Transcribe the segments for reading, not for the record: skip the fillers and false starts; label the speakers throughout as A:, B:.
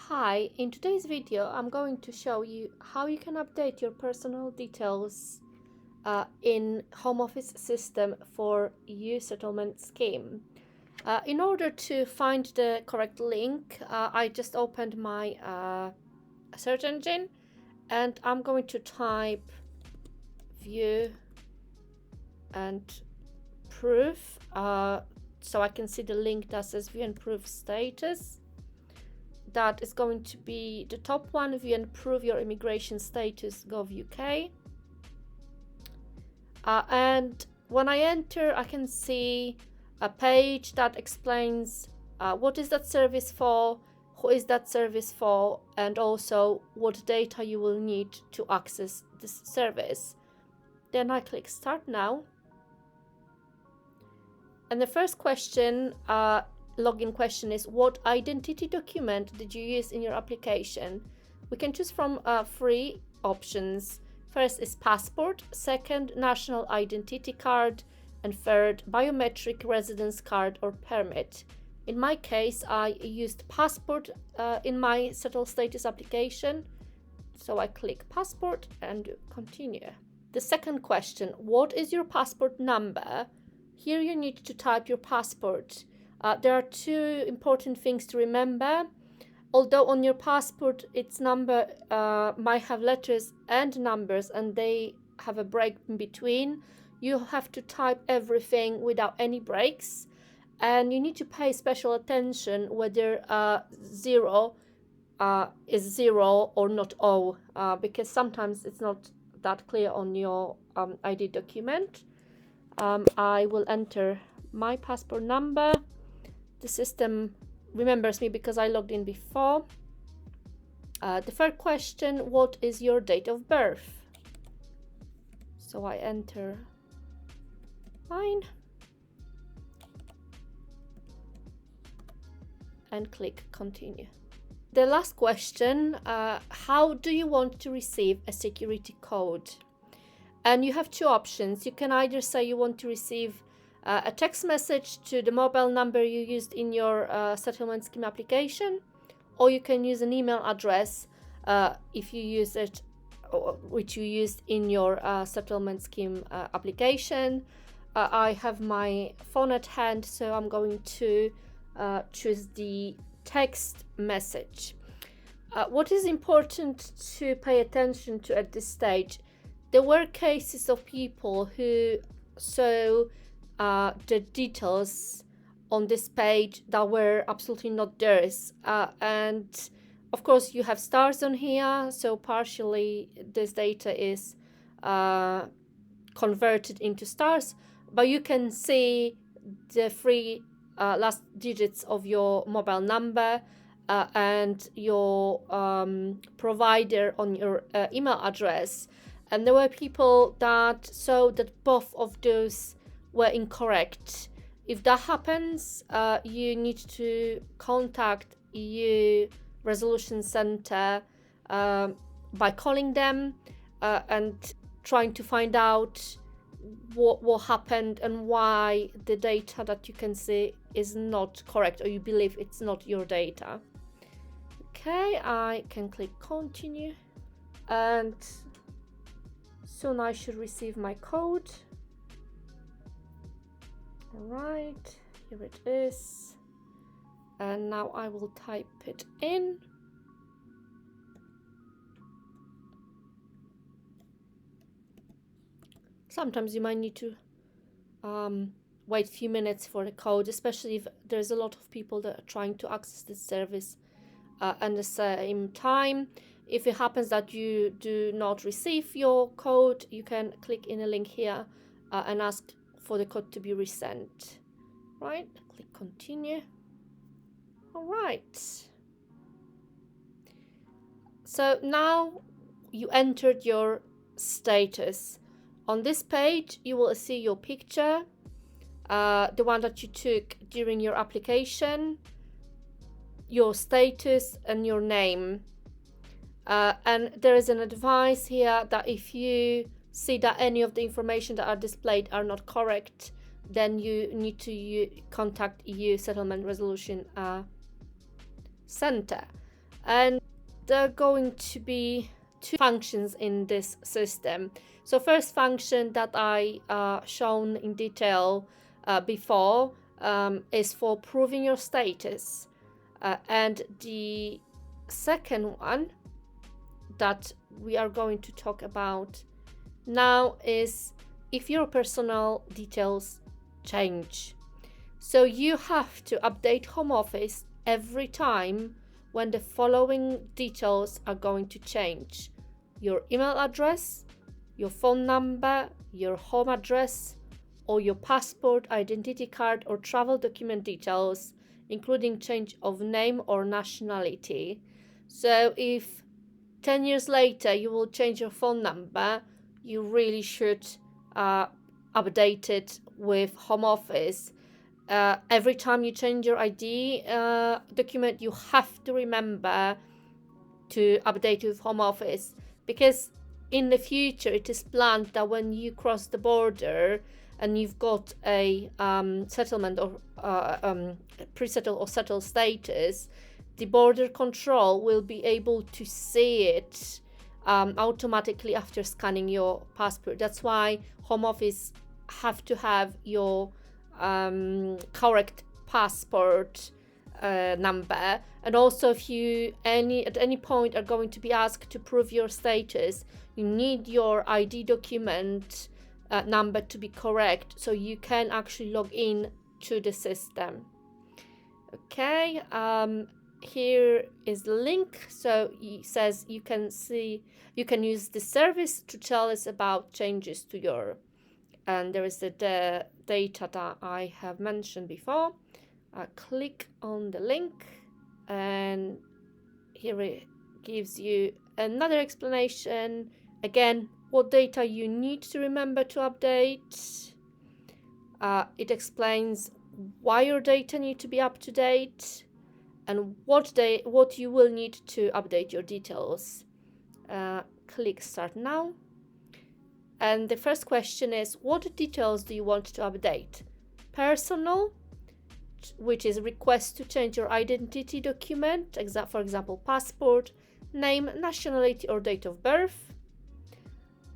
A: Hi, in today's video I'm going to show you how you can update your personal details in Home Office system for EU settlement scheme. In order to find the correct link, I just opened my search engine and I'm going to type view and proof so I can see the link that says view and proof status. That is going to be the top one, view and prove your immigration status gov.uk. And when I enter, I can see a page that explains what is that service for, who is that service for, and also what data you will need to access this service. Then I click Start Now. And the first question, login question, is what identity document did you use in your application? We can choose from three options. First is passport, second national identity card, and third biometric residence card or permit. In my case, I used passport in my settled status application, so I click passport and continue. The second question, what is your passport number? Here you need to type your passport. There are two important things to remember. Although on your passport its number might have letters and numbers and they have a break in between, you have to type everything without any breaks, and you need to pay special attention whether zero is zero or not O, because sometimes it's not that clear on your ID document. I will enter my passport number. The system remembers me because I logged in before. The third question, what is your date of birth? So I enter mine and click continue. The last question, how do you want to receive a security code? And you have two options. You can either say you want to receive a text message to the mobile number you used in your settlement scheme application, or you can use an email address if you use it, which you used in your settlement scheme application. I have my phone at hand, so I'm going to choose the text message. What is important to pay attention to at this stage? There were cases of people who saw the details on this page that were absolutely not theirs, and of course you have stars on here, so partially this data is converted into stars, but you can see the three last digits of your mobile number and your provider on your email address. And there were people that saw that both of those were incorrect. If that happens, you need to contact EU Resolution Centre by calling them and trying to find out what happened and why the data that you can see is not correct, or you believe it's not your data. Okay, I can click continue, and soon I should receive my code. Alright, here it is. And now I will type it in. Sometimes you might need to wait a few minutes for the code, especially if there's a lot of people that are trying to access this service at the same time. If it happens that you do not receive your code, you can click in a link here and ask for the code to be resent. Right, click continue. All right. So now you entered your status. On this page, you will see your picture, the one that you took during your application, your status, and your name. And there is an advice here that if you see that any of the information that are displayed are not correct, then you need to contact EU Settlement Resolution Centre. And there are going to be two functions in this system. So first function that I shown in detail before is for proving your status, and the second one that we are going to talk about now is if your personal details change. So you have to update Home Office every time when the following details are going to change: your email address, your phone number, your home address, or your passport, identity card, or travel document details, including change of name or nationality. So if 10 years later you will change your phone number, you really should update it with Home Office. Every time you change your ID document, you have to remember to update with Home Office, because in the future it is planned that when you cross the border and you've got a settlement or pre-settled or settled status, the border control will be able to see it automatically after scanning your passport. That's why Home Office have to have your correct passport number. And also, if you at any point are going to be asked to prove your status, you need your ID document number to be correct, so you can actually log in to the system. Okay, here is the link. So it says you can use the service to tell us about changes to your, and there is the data that I have mentioned before. Click on the link, and here it gives you another explanation. Again, what data you need to remember to update. It explains why your data need to be up to date, and what you will need to update your details. Click Start Now. And the first question is, what details do you want to update? Personal, which is request to change your identity document, for example, passport, name, nationality, or date of birth.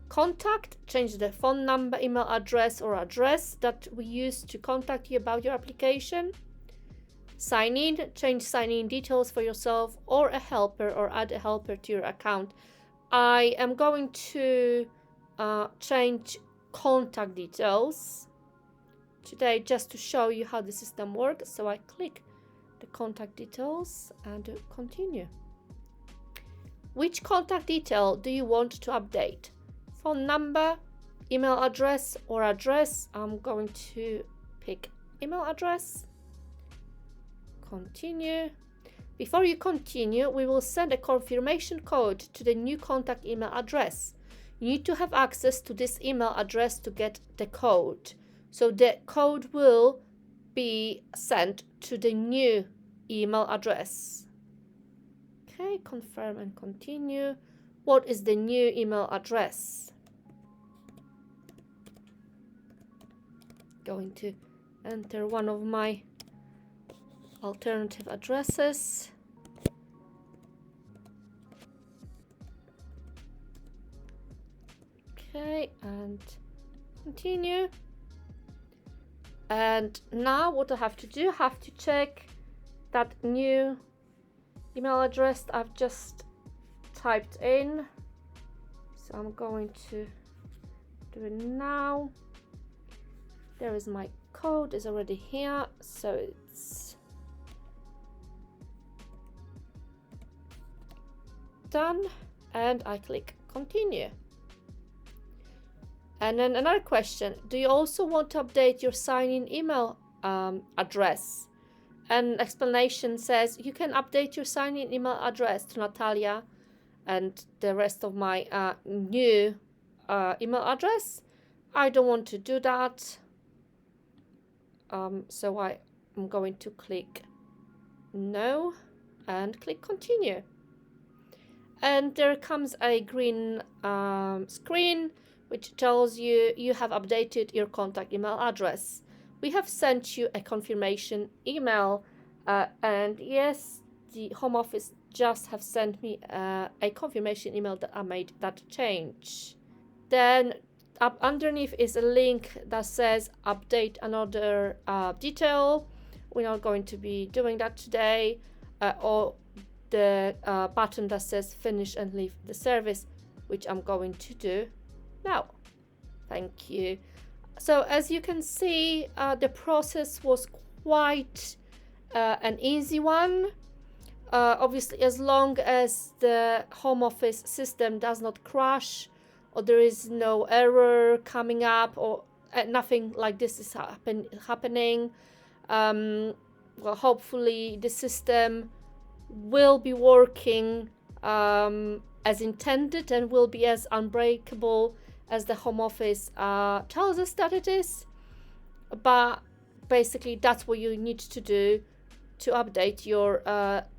A: Contact, change the phone number, email address, or address that we use to contact you about your application. Sign in, change sign-in details for yourself or a helper, or add a helper to your account. I am going to change contact details today just to show you how the system works. So I click the contact details and continue. Which contact detail do you want to update? Phone number, email address, or address? I'm going to pick email address. Continue. Before you continue, we will send a confirmation code to the new contact email address. You need to have access to this email address to get the code. So the code will be sent to the new email address. Okay, confirm and continue. What is the new email address? Going to enter one of my alternative addresses. Okay, and continue. And now what I have to do, I have to check that new email address I've just typed in. So I'm going to do it now. There is my code, is already here, so it's done, and I click continue. And then another question, do you also want to update your sign-in email address? An explanation says you can update your sign-in email address to Natalia and the rest of my new email address. I don't want to do that, so I'm going to click no and click continue. And there comes a green screen which tells you you have updated your contact email address. We have sent you a confirmation email, and yes, the Home Office just have sent me a confirmation email that I made that change. Then up underneath is a link that says update another detail. We're not going to be doing that today. Or the button that says finish and leave the service, which I'm going to do now. Thank you. So as you can see, the process was quite an easy one. Obviously, as long as the Home Office system does not crash or there is no error coming up or nothing like this is happening, well, hopefully the system will be working as intended and will be as unbreakable as the Home Office tells us that it is. But basically that's what you need to do to update your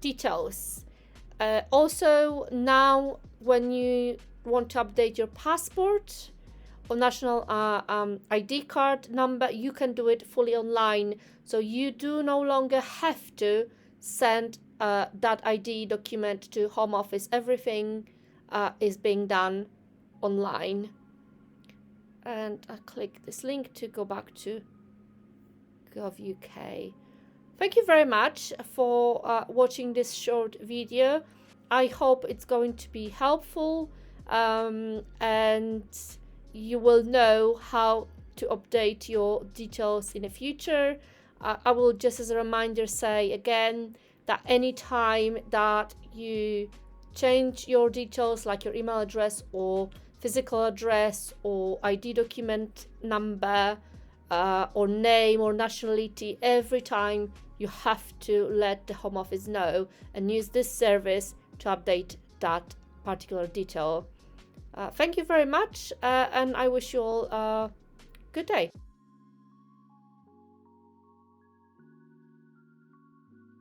A: details. Also, now when you want to update your passport or national ID card number, you can do it fully online. So you do no longer have to send that ID document to Home Office. Everything is being done online. And I click this link to go back to gov.uk. Thank you very much for watching this short video. I hope it's going to be helpful and you will know how to update your details in the future. I will just as a reminder say again that anytime that you change your details like your email address or physical address or ID document number or name or nationality, every time you have to let the Home Office know and use this service to update that particular detail. Thank you very much and I wish you all a good day.